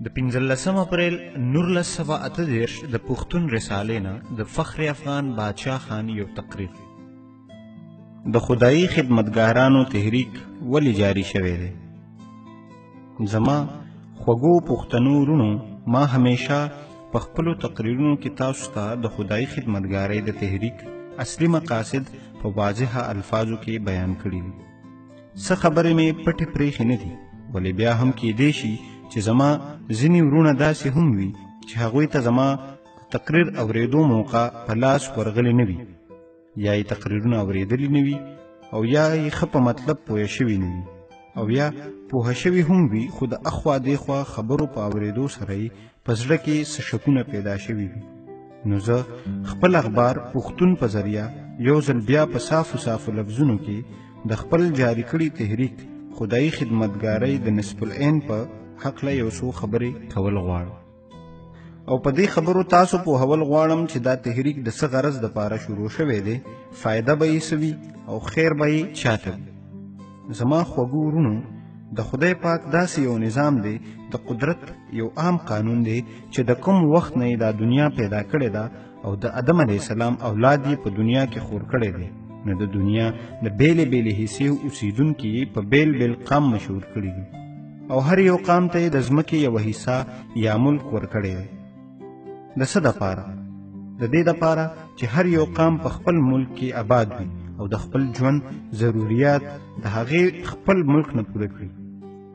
د 15 اپریل 1938 د پښتون رسالې نه د فخر افغان باچا خان یو تقریر. د خدایي خدمتګارانو تحریک ولی جاری شوی دی؟ زما خوږو پښتنو ورونو، ما همیشه په خپلو تقریرونو کې تاسو ته د خدایي خدمتګارۍ د تحریک اصلي مقاصد په واضحه الفاظو کې بیان کړي دي. څه خبرې مې پټې پرېښې نه دي، ولې بیا هم کیدای شي چې زما ځینې ورونه داسې هم وي چې هغوی ته زما تقریر اورېدو موقع په لاس ورغلی نه وي، یا یې تقریرونه اورېدلي نه وي، او یا یې ښه په مطلب پوه شوي نه وي، او یا پوه شوي هم وي خو د اخوا دیخوا خبرو په اورېدو سره یې په زړه کې څه شکونه پیدا شوي وي. نو زه خپل اخبار پښتون په ذریعه یو ځل بیا په صافو صافو لفظونو کې د خپل جاری کړي تحریک خدایي خدمتګارۍ د نصف العین په حقله یو څو خبرې کول غواړم، او په دې خبرو تاسو پوهول غواړم چې دا تحریک د څه غرض دپاره شروع شوی دی، فایده به یې څه وي او خیر به یې چاته وي. زما خوږو ورونو، د خدای پاک داسې یو نظام دی، د قدرت یو عام قانون دی چې د کوم وخت نه یې دا دنیا پیدا کړې ده او د آدم علیه السلام اولاد یې په دنیا کې خور کړی دی، نو د دنیا د بیلې بیلې حصې اوسیدونکي یې په بیل بیل قام مشهور کړي دي، او هر یو قام ته یې د ځمکې یوه حصه یا ملک ورکړی دی. د څه دپاره؟ د دې دپاره چې هر یو قام په خپل ملک کې آباد وي او د خپل ژوند ضروریات د هغې خپل ملک نه پوره کړي،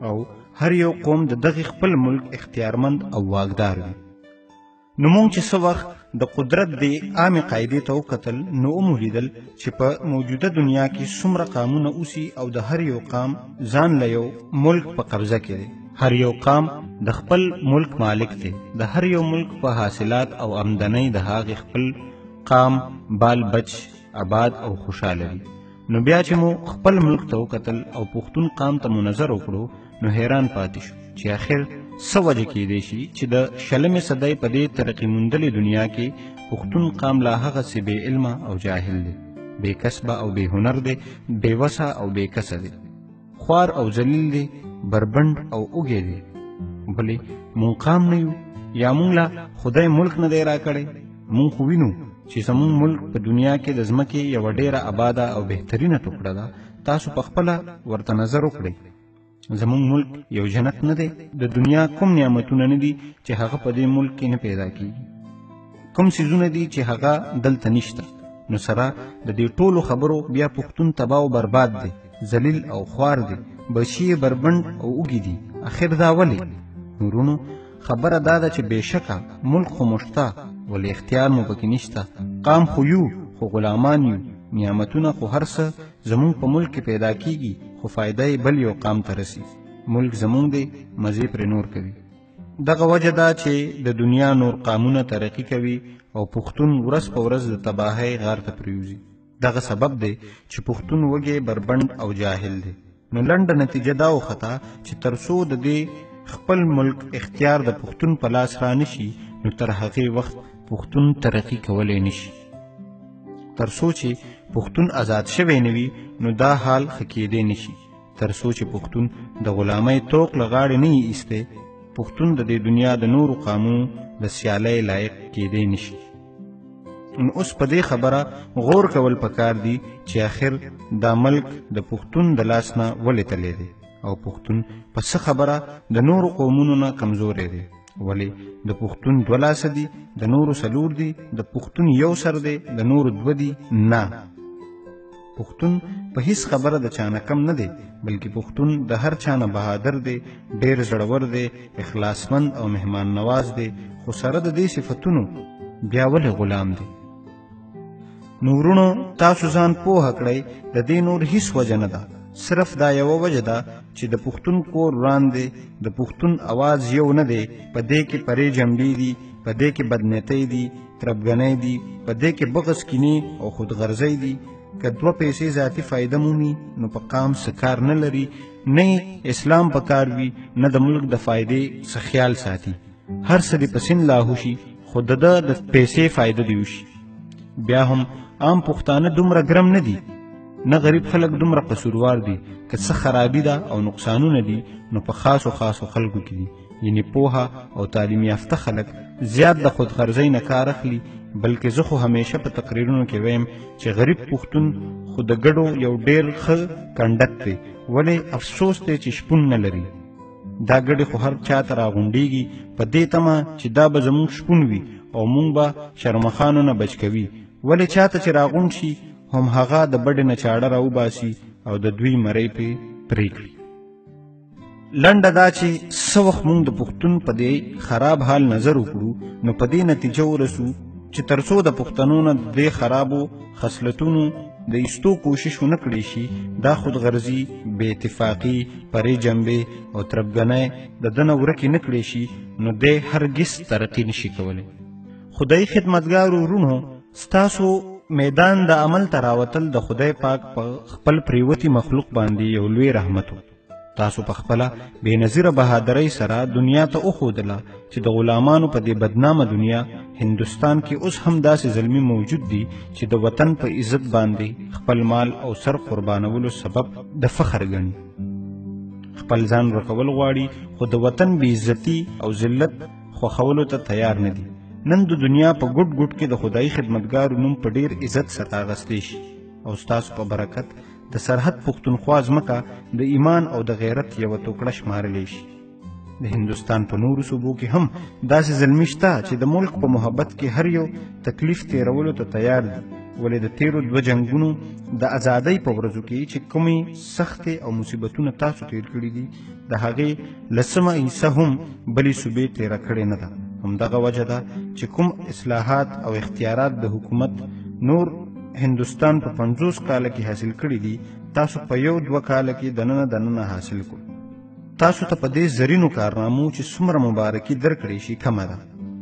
او هر یو قوم د دغې خپل ملک اختیارمند او واکدار وي. نو موږ چې څه وخت د قدرت د عامې قاعدې ته وکتل، نو ومولیدل چې په موجوده دنیا کې څومره قامونه اوسي او د هر یو قام ځان له یو ملک په قبضه کې دی. هر یو قام د خپل ملک مالک دی، د هر یو ملک په حاصلات او آمدنۍ د هغې خپل قام بال بچ آباد او خوشحاله وي. نو بیا چې مو خپل ملک ته وکتل او پښتون قام ته مو نظر وکړو، نو حیران پاتې شو چې آخر څه وجه کیدی شي چې د 20مې صدۍ په دې ترقي موندلې دنیا کې پښتون قام لا هغسې بې علمه او جاهل دی، بې کسبه او بې هنر دی، بې وسه او بې کسه دی، خوار او ذلیل دی، بربنډ او اوږې دی. بلې مونږ قام نه یو، یا مونږ لا خدای ملک نه دی راکړی؟ مونږ خو وینو چې زمونږ ملک په دنیا کې د ځمکې یوه ډېره آباده او بهترینه ټوکړه ده. تاسو په خپله ورته نظر وکړئ. زمونږ ملک یو جنت نه دی؟ د دنیا کوم نعمتونه نه دي چې هغه په دې ملک کې نه پیدا کیږي؟ کوم څیزونه دي چې هغه دلته نشته؟ نو سره د دې ټولو خبرو بیا پښتون تباه او برباد دی، ذلیل او خوار دی، بچي یې بربنډ او اوږي دي. اخر دا ولې؟ نورونو، خبره دا ده چې بېشکه ملک خو مو شته، ولې اختیار مو پکې نشته. قام خو یو، خو غلامان یو. نعمتونه خو هر څه زمونږ په ملک کې پیدا کیږي، خو فایده یې بل یو قام ته رسي. ملک زمونږ دی، مزې پرې نور کوي. دغه وجه ده چې د دنیا نور قامونه ترقي کوي او پښتون ورځ په ورځ د تباهۍ غار ته پریوزي. دغه سبب دی چې پښتون وږی، بربنډ او جاهل دی. نو لنډه نتیجه دا وخته چې تر څو د دې خپل ملک اختیار د پښتون په لاس را نشي، نو تر هغې وخت پښتون ترقي کولی نشي. تر څو چې پښتون آزاد شوی نه وي، نو دا حال ښه کیدی نشي. تر څو چې پښتون د غلامۍ توق له غاړې نه یي ایستی، پښتون د دې دنیا د نورو قامونو د سیالۍ لایق کیدی نشي. نو اوس په دې خبره غور کول پکار دي چې آخر دا ملک د پښتون د لاس نه ولې تللی دی، او پښتون په څه خبره د نورو قومونو نه کمزوری دی. ولې د پښتون 2 لاسه دي، د نورو 4 دي، د پښتون 1 سر دی، د نورو 2 دي؟ نه، پښتون په هیڅ خبره د چانه کم نه دی، بلکې پښتون د هر چانه بهادر دی، ډېر زړور دی، اخلاصمند او مهمان نواز دی، خو سره د دې صفتونو بیا ولې غلام دی؟ نورونو، تاسو ځان پوهه کړئ، د دې نور هیڅ وجه نه ده، صرف دا یوه وجه ده چې د پښتون کور وران دی، د پښتون اواز یو نه دی. په دې کې پرې جنبې دي، په دې کې بدنیتۍ دي، تربګنۍ دي، په دې کې بغض، کینې او خودغرضۍ دي. که 2 پیسې ذاتي فایده مومي، نو په قام څه کار نه لري، نه اسلام په کار وي، نه د ملک د فایدې څه خیال ساتي. هر څه دې په سین لاهو شي، خو د پیسې فایده دې وشي. بیا هم عام پښتانه دومره ګرم نه دي، نه غریب خلک دومره قصوروار دي. که څه خرابي ده او نقصانونه دي، نو په خاصو خلکو کې دي. یعنی پوهه او تعلیم یافته خلک زیات د خودغرضۍ نه کار اخلي، بلکې زه خو همیشه په تقریرونو کې وایم چې غریب پښتون خو د ګډو یو ډېر ښه کنډک دی، ولې افسوس دی چې شپون نه لري. دا ګډې خو هر چا ته راغونډېږي په دې تمه چې دا به زموږ شپون وي او موږ به شرمخانو نه بچ کوي، ولې چاته چې راغونډ شي هم هغه د بډې نه چاړه راوباسي او د دوی مرۍ پرې پرې کړي. لنډه دا چې څه وخت موږ د پښتون په دې خراب حال نظر وکړو نو په دې نتیجه ورسو چې تر څو د پښتنو نه د دې خرابو خصلتونو د ایستو کوشش ونه کړی شي، دا خودغرضي، بې اتفاقي، پرې جنبې او تربګنۍ د ده نه ورکې نه کړی شي، نو دی هرګز ترقي نشي کولی. خدای خدمتګارو ورونو، ستاسو میدان د عمل ته راوتل د خدای پاک په خپل پریوتي مخلوق باندې یو لوی رحمت و. تاسو په خپله بې نظیره بهادرۍ سره دنیا ته وښودله چې د غلامانو په دې بدنامه دنیا هندوستان کې اوس هم داسې زلمي موجود دي چې د وطن په عزت باندې خپل مال او سر قربانولو سبب د فخر ګڼي. خپل ځان ورکول غواړي خو د وطن بې عزتي او ذلت خوښولو ته تیار نه دي. نن د دنیا په ګوټ ګوټ کې د خدای خدمتګارو نوم په ډیر عزت سره اخیستی شي او ستاسو په برکت د سرحد پښتونخوا ځمکه د ایمان او د غیرت یوه ټوکړه شمارلی شي. د هندوستان په نورو صوبو کې هم داسې زلمي شته چې د ملک په محبت کې هر یو تکلیف تیرولو ته تیار دي، ولې د تیرو 2 جنګونو د ازادۍ په ورځو کې چې کومې سختې او مصیبتونه تاسو تیر کړي دي د هغې لسمه حصه هم بلې صوبې تیره کړې نه ده. همدغه وجه ده چې کوم اصلاحات او اختیارات د حکومت نور هندوستان په 50 کاله کې حاصل کړي دي، تاسو په 1-2 کاله کې دننه حاصل کړو. تاسو ته په دې زرینو کارنامو چې څومره مبارکي درکړې شي کمه ده،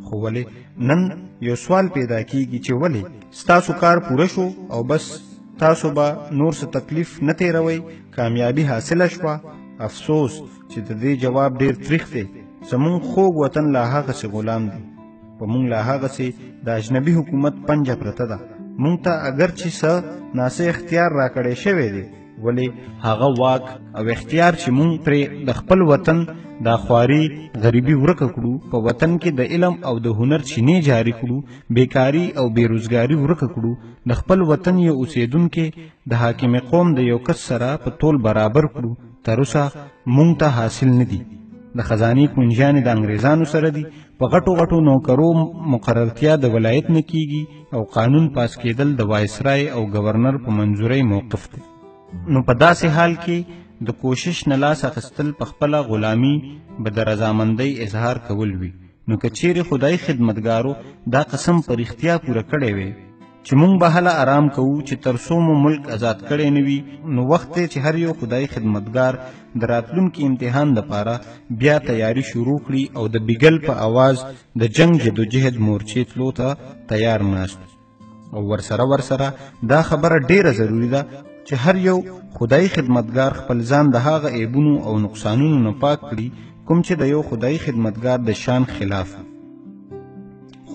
خو ولې نن یو سوال پیدا کیږي چې ولې ستاسو کار پوره شو او بس تاسو به نور څه تکلیف نه تیروئ، کامیابي حاصله شوه؟ افسوس چې د دې جواب ډیر تریخ دی. زمونږ خوږ وطن لا هغسې غلام دی، په مونږ لا هغسې د اجنبي حکومت پنجه پرته ده. مونږ ته اگر چې څه ناسه اختیار راکړی شوی دی، ولې هغه واک او اختیار چې مونږ پرې د خپل وطن دا خواري غریبي ورکه کړو، په وطن کې د علم او د هنر چینې جاری کړو، بیکاري او بیروزګاري ورکه کړو، د خپل وطن یو اوسیدونکي د حاکم قوم د یو کس سره په طول برابر کړو، تر اوسه مونږ ته حاصل نه دي. د خزانې کنجیانې د انګریزانو سره دي، په غټو غټو نوکرو مقررتیا د ولایت نه کیږي او قانون پاس کېدل د وایسرای او گورنر په منظورۍ موقف دی. نو په داسې حال کې د کوشش نه لاس اخیستل په خپله غلامي به د رضامندۍ اظهار کول وي. نو که چیرې خدای خدمتګارو دا قسم په رښتیا پوره کړی وی چې مونږ به هله آرام کوو چې تر څو مو ملک آزاد کړی نه وي، نو وخت دی چې هر یو خدای خدمتګار د راتلونکي امتحان دپاره بیا تیاری شروع کړي او د بیګل په آواز د جنگ جدوجهد مورچې تلو ته تیار ناست. او ورسره دا خبره ډیره ضروری ده چې هر یو خدای خدمتګار خپل ځان د هغه عیبونو او نقصانونو نه پاک کړي کوم چې د یو خدای خدمتګار د شان خلاف.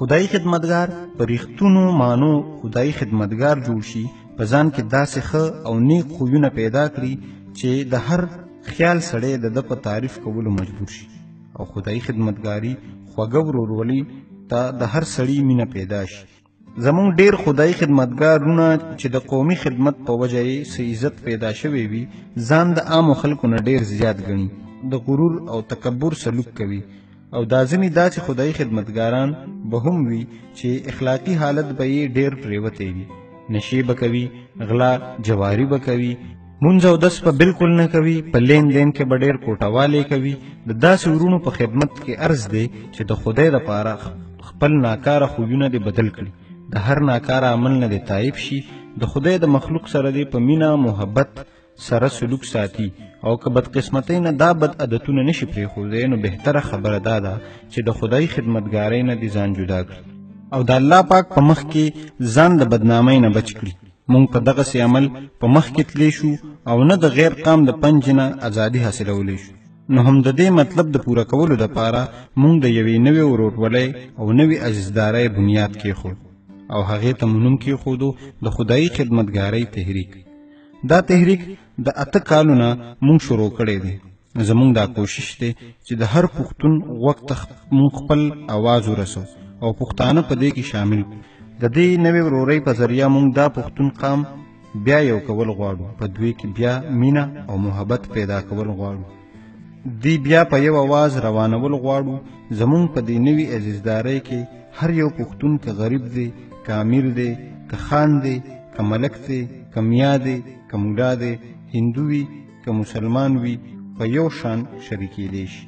خدای خدمتګار په ریښتونو مانو خدای خدمتګار جوړ شي، په ځان کې داسې ښه او نیک خویونه پیدا کړي چې د هر خیال سړی د ده په تعریف کولو مجبور شي، او خدای خدمتګاری خوږه ورورولي ته د هر سړي مینه پیدا شي. زمونږ ډیر خدای خدمتګارونه چې د قومي خدمت په وجه یې څه عزت پیدا شوی وي، ځان د عامو خلکو نه ډیر زیات ګڼي، د غرور او تکبر سلوک کوي. او دا ځینې داسې خدای خدمتګاران به هم وي چې اخلاقي حالت به یې ډیر پریوتی وي، نشې به کوي، غلا جواري به کوي، مونځ او دس به بالکل نه کوي، په لین دین کې به ډیر کوټوالی کوي. د داسې ورونو په خدمت کې عرض دی چې د خدای دپاره خپل ناکاره خویونه دې بدل کړي، د هر ناکاره عمل نه دې تایب شي، د خدای د مخلوق سره دې په مینه محبت سره سلوک ساتي، او که بدقسمتۍ نه دا بد عادتونه نشي پرېښودی، نو بهتره خبره دا ده چې د خدای خدمتګارۍ نه دې ځان جدا کړي او د الله پاک په مخ کې ځان د بدنامۍ نه بچ کړي. مونږ په دغسې عمل په مخ کې تللی شو او نه د غیر قام د پنج نه ازادي حاصلولی شو. نو هم د دې مطلب د پوره کولو دپاره مونږ د یوې نوې ورورولۍ او نوې عزیزدارۍ بنیاد کېښود او هغې ته مو نوم کېښودو د خدایي خدمتګارۍ تحریک. دا تحریک د 8 کالو نه مونږ شروع کړی دی زمونږ دا کوشش دی چې د هر پښتون غوږ ته مونږ خپل اواز ورسو او پښتانه په دې کې شامل کړو. د دې نوې ورورۍ په ذریعه مونږ دا پښتون قام بیا یو کول غواړو، په دوی کې بیا مینه او محبت پیدا کول غواړو، دی بیا په یو اواز روانول غواړو. زمونږ په دې نوې عزیزدارۍ کې هر یو پښتون که غریب دی، که امیر دی، که خان دی، که ملک دی، که میا دی، که مولا دی، هندو وي که مسلمان وي، په یو شان شریکېدی شي،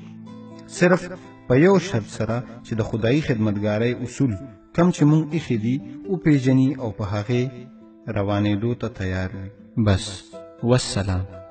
صرف په یو شرط سره چې د خدایي خدمتګارۍ اصول کم چې مونږ ایښي دي وپېژني او په هغې روانېدو ته تیار وي. بس والسلام.